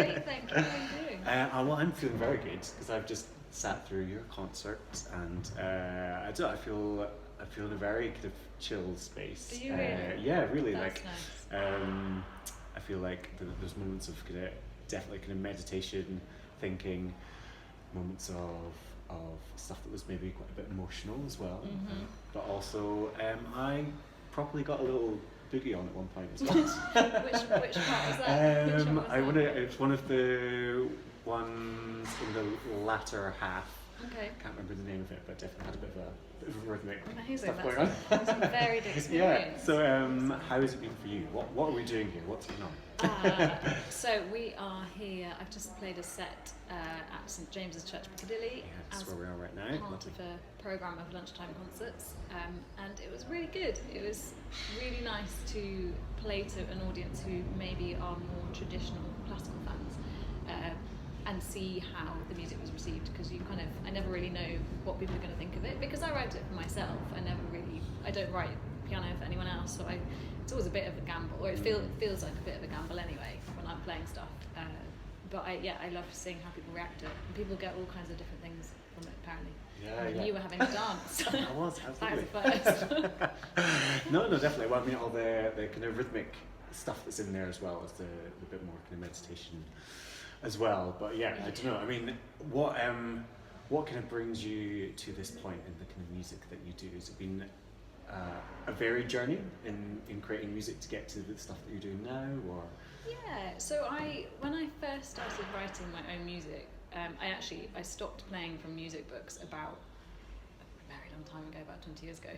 great, thank you. How are you doing? Well, I'm feeling very good because I've just sat through your concert, and I don't know, I feel in a very kind of chill space. Do you really? Yeah, really. That's Like, nice. I feel like there's moments of kind of definitely kind of meditation, thinking, moments of stuff that was maybe quite a bit emotional as well. Mhm. But also, I probably got a little boogie on at one point as well. Which part was that? Which one was that? It's one of the ones in the latter half. Okay. Can't remember the name of it, but definitely had a bit of a rhythmic Amazing. stuff going That's on. a varied Yeah. experience. So, how has it been for you? What are we doing here? What's going on? So we are here. I've just played a set at St James's Church, Piccadilly, Yeah, that's as where we are right now. part of a programme of lunchtime concerts, and it was really good. It was really nice to play to an audience who maybe are more traditional classical fans, and see how the music was received, because I never really know what people are going to think of it, because I write it for myself. I don't write piano for anyone else, so it's always a bit of a gamble, or it feels like a bit of a gamble anyway when I'm playing stuff. But I love seeing how people react to it, and people get all kinds of different things from it apparently. Yeah. You were having a dance. I was, absolutely. That was first. No, definitely. Well, I mean, all the kind of rhythmic stuff that's in there as well as the bit more kind of meditation as well. But yeah, I don't know. I mean, what kind of brings you to this point in the kind of music that you do? Has it been a varied journey in creating music to get to the stuff that you're doing now, or? Yeah. So when I first started writing my own music, I stopped playing from music books about a very long time ago, about 20 years ago.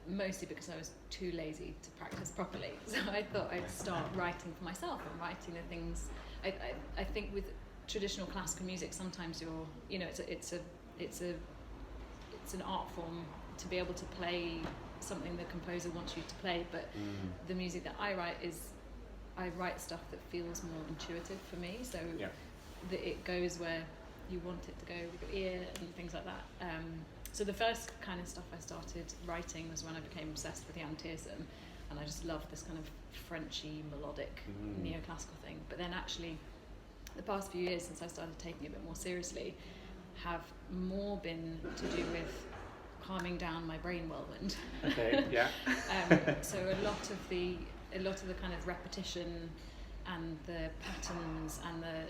Mostly because I was too lazy to practice properly. So I thought I'd start writing for myself and writing the things. I think with traditional classical music, sometimes it's an art form to be able to play something the composer wants you to play. But the music that I write stuff that feels more intuitive for me. So that it goes where you want it to go with your ear and things like that. So the first kind of stuff I started writing was when I became obsessed with Jan Tiersen, and I just loved this kind of Frenchy, melodic, neoclassical thing. But then actually, the past few years since I started taking it a bit more seriously, have more been to do with calming down my brain whirlwind. Okay, yeah. So a lot of the kind of repetition and the patterns and the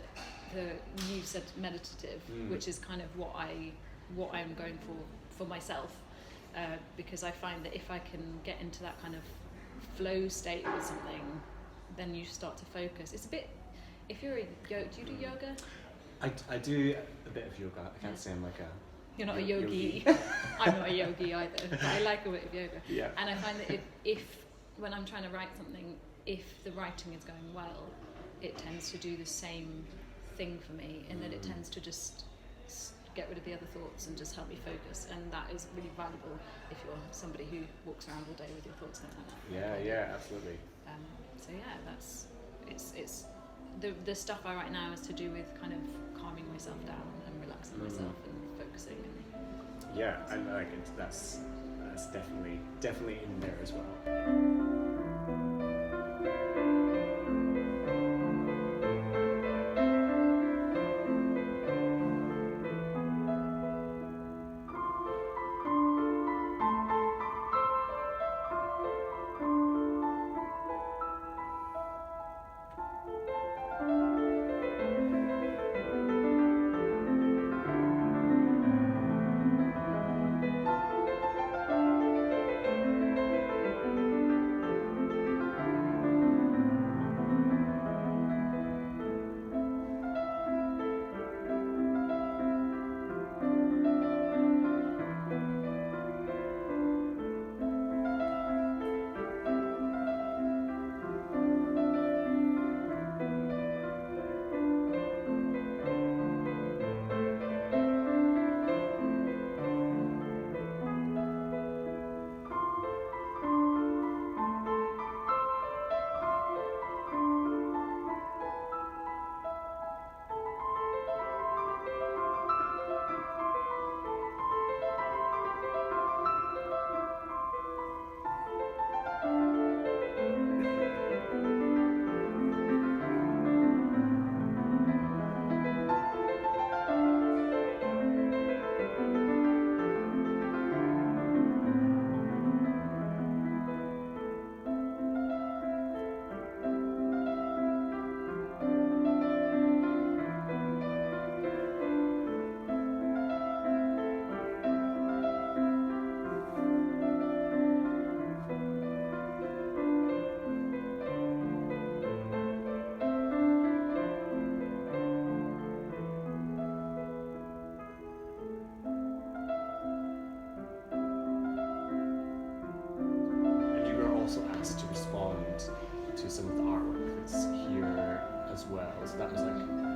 you said meditative, which is kind of what I'm going for myself, because I find that if I can get into that kind of flow state with something, then you start to focus. It's a bit, if you're do you do yoga? I do a bit of yoga. I can't say I'm like a... You're not a yogi. I'm not a yogi either, but I like a bit of yoga. Yeah. And I find that if when I'm trying to write something, if the writing is going well, it tends to do the same thing for me, in that it tends to just get rid of the other thoughts and just help me focus, and that is really valuable if you're somebody who walks around all day with your thoughts like that. Yeah, absolutely. So yeah, it's the stuff I write now is to do with kind of calming myself down and relaxing myself and focusing. Yeah, I like it. That's definitely in there as well.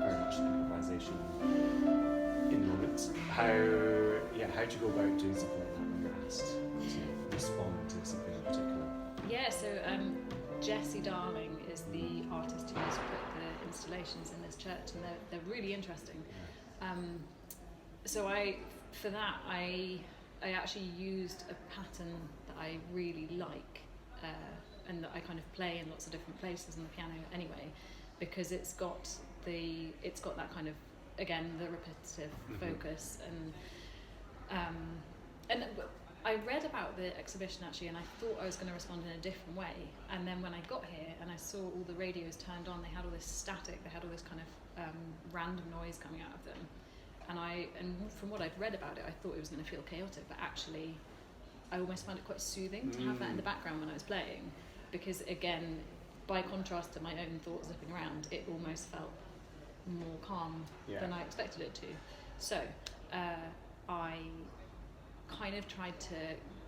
very much improvisation in moments. How do you go about doing something like that when you're asked to respond to something in particular? Yeah, so Jessie Darling is the artist who's put the installations in this church, and they're really interesting. So for that I actually used a pattern that I really like, and that I kind of play in lots of different places on the piano anyway, because it's got that kind of, again, the repetitive focus, and I read about the exhibition actually, and I thought I was going to respond in a different way, and then when I got here and I saw all the radios turned on, they had all this static, they had all this kind of random noise coming out of them, and from what I'd read about it, I thought it was going to feel chaotic, but actually I almost found it quite soothing to have that in the background when I was playing, because again, by contrast to my own thoughts zipping around, it almost felt more calm than I expected it to. So I kind of tried to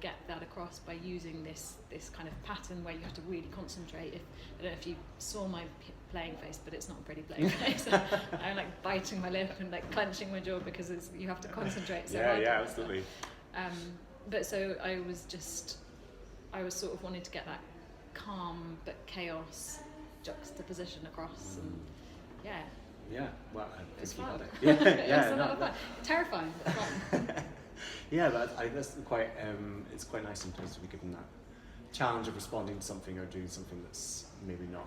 get that across by using this kind of pattern where you have to really concentrate. I don't know if you saw my playing face, but it's not a pretty playing face. I'm like biting my lip and like clenching my jaw because you have to concentrate so hard. Yeah, absolutely. But so I was sort of wanting to get that calm but chaos juxtaposition across, and yeah, well, I it's think fun. you got it. Yeah, It's a lot of fun. Terrifying, but fun. Yeah, but that's quite. It's quite nice sometimes to be given that challenge of responding to something or doing something that's maybe not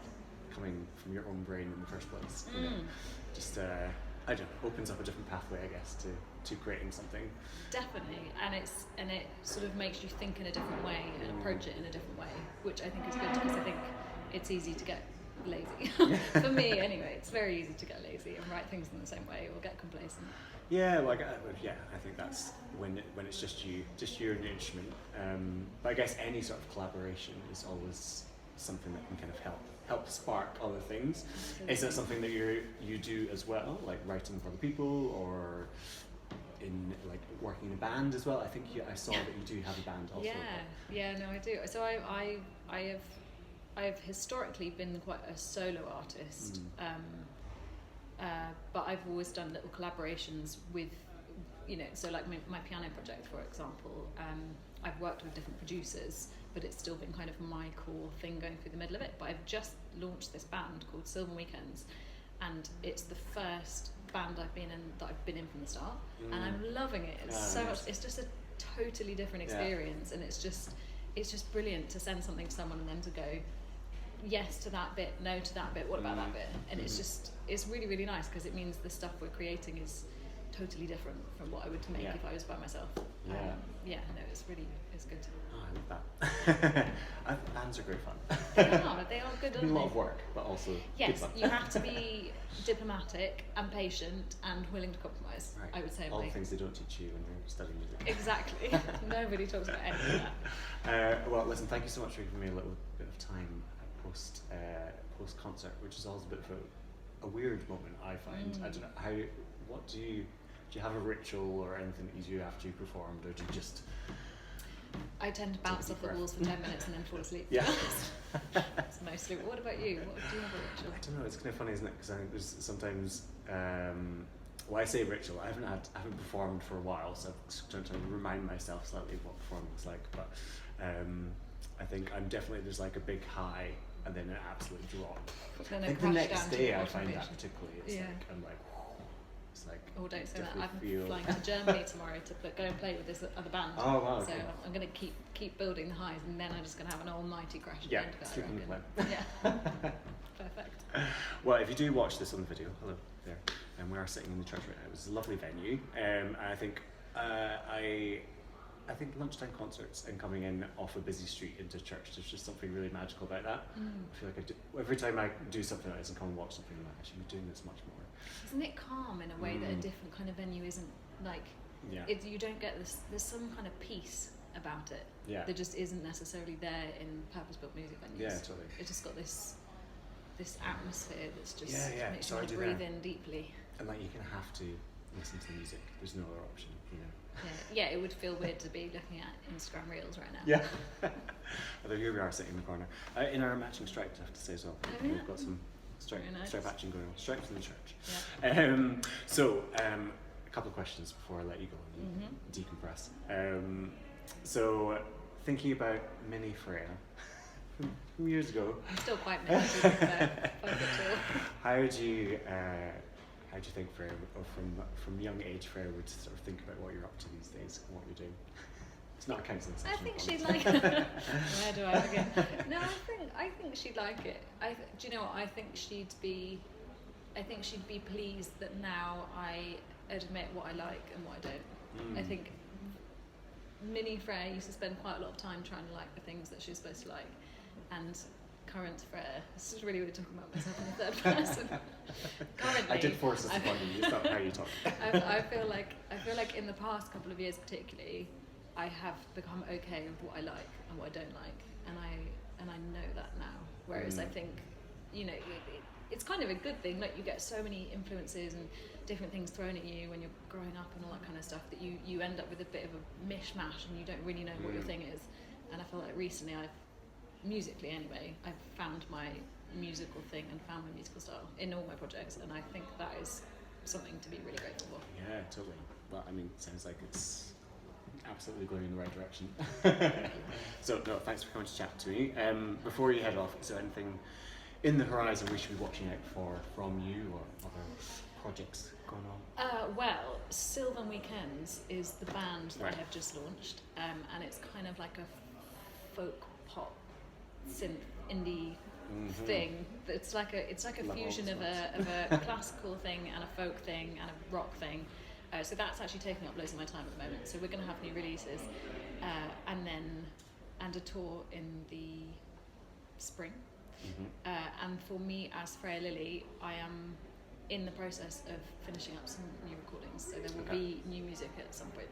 coming from your own brain in the first place. You know? Just I don't know, opens up a different pathway, I guess, to creating something. Definitely, and it sort of makes you think in a different way and approach it in a different way, which I think is good, because I think it's easy to get lazy. For me, anyway, it's very easy to get lazy and write things in the same way or get complacent. Yeah, well, I think that's when it's just you and your instrument. But I guess any sort of collaboration is always something that can kind of help spark other things. Absolutely. Is that something that you do as well, like writing for other people, or in like working in a band as well? I think I saw that you do have a band also. Yeah, no, I do. So I've historically been quite a solo artist. But I've always done little collaborations with, so like my piano project, for example, I've worked with different producers, but it's still been kind of my core thing going through the middle of it. But I've just launched this band called Sylvan Weekends, and it's the first band I've been in from the start, and I'm loving it. It's so much. It's just a totally different experience, and it's just brilliant to send something to someone and them to go, yes to that bit, no to that bit, what about that bit? And it's really, really nice, because it means the stuff we're creating is totally different from what I would make if I was by myself. It's good. Oh, I love that. Bands are great fun. They are good, It's aren't a lot they? of work, but also Yes, good fun. you have to be diplomatic and patient and willing to compromise, Right. I would say. All the things they don't teach you when you're studying music. Exactly. Nobody talks about any of that. Well, listen, thank you so much for giving me a little bit of time post concert, which is always a bit of a weird moment, I find. I don't know do you have a ritual or anything that you do after you performed, or do you just? I tend to bounce off the walls for 10 minutes and then fall asleep. Yeah. That's mostly. What about you? Do you have a ritual? I don't know. It's kind of funny, isn't it? Because I think there's sometimes. Well, I say ritual. I haven't performed for a while, so I'm trying to remind myself slightly of what performing was like. But I think there's like a big high and then an absolute drop. Then I think the next day I find that particularly. It's like I'm like. It's like, oh, don't say that. I'm feel... flying to Germany tomorrow to go and play with this other band. Oh, wow. So okay. I'm going to keep building the highs, and then I'm just going to have an almighty crash at the end of it, I sleeping reckon. plan. Yeah. Perfect. Well, if you do watch this on the video, hello there, and we are sitting in the church right now. It was a lovely venue, and I think I think lunchtime concerts and coming in off a busy street into church, there's just something really magical about that. I feel like every time I do something like this and come and watch something, I'm like, I should be doing this much more. Isn't it calm in a way that a different kind of venue isn't like? You don't get this. There's some kind of peace about it that just isn't necessarily there in purpose-built music venues. Yeah, totally. It's just got this atmosphere that's just makes So you I do breathe that. in deeply. And like you kind of have to listen to the music. There's no other option, you know. Yeah, it would feel weird to be looking at Instagram Reels right now. Yeah. Although here we are sitting in the corner. In our matching stripes, I have to say as well. Yeah. We've got some Straight action going on, straight from the church. Yeah. A couple of questions before I let you go and decompress. So, thinking about mini Freya from years ago. I'm still quite mini, to be fair, 5 foot tall. How do you think Freya, or from young age Freya would sort of think about what you're up to these days and what you're doing? It's not a counselling session. I think she'd like it. Where do I begin? No, I think she'd like it. Do you know what? I think she'd be pleased that now I admit what I like and what I don't. I think mini Freya used to spend quite a lot of time trying to like the things that she was supposed to like, and current Freya, this is really weird talking about myself in the third person. Currently, I did force this upon you. It's not how you talk. I feel like in the past couple of years particularly, I have become okay with what I like and what I don't like, and I know that now. Whereas I think, it's kind of a good thing. Like, you get so many influences and different things thrown at you when you're growing up and all that kind of stuff, that you end up with a bit of a mishmash and you don't really know what your thing is. And I feel like recently musically anyway, I've found my musical thing and found my musical style in all my projects, and I think that is something to be really grateful for. Yeah, totally. Well, I mean, it sounds like it's absolutely going in the right direction. So, no, thanks for coming to chat to me. Before you head off, is there anything in the horizon we should be watching out for from you, or other projects going on? Well, Sylvan Weekends is the band that I have just launched, and it's kind of like a folk pop synth indie thing. It's like a fusion of a classical thing and a folk thing and a rock thing. So that's actually taking up loads of my time at the moment. So we're going to have new releases, and a tour in the spring. And for me as Freya Lily, I am in the process of finishing up some new recordings. So there will be new music at some point.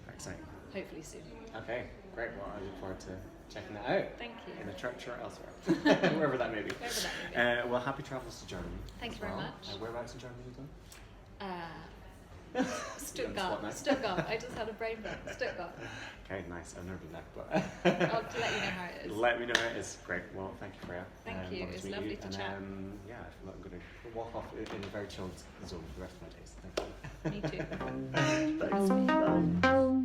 Very exciting. Hopefully soon. Okay, great. Well, I look forward to checking that out. Thank you. In the church or elsewhere, wherever that may be. Wherever that may be. Well, happy travels to Germany. Thank you very much. Whereabouts in Germany are you going? Stuttgart. I just had a brain break. Stuttgart. Okay, nice. I've never been there, but I'll let you know how it is. let me know how it is. Great. Well, thank you, Freya. Thank you. It's lovely to chat. Yeah, I feel like I'm going to walk off in a very chilled zone for the rest of my days. Thank you. Me too. Thanks.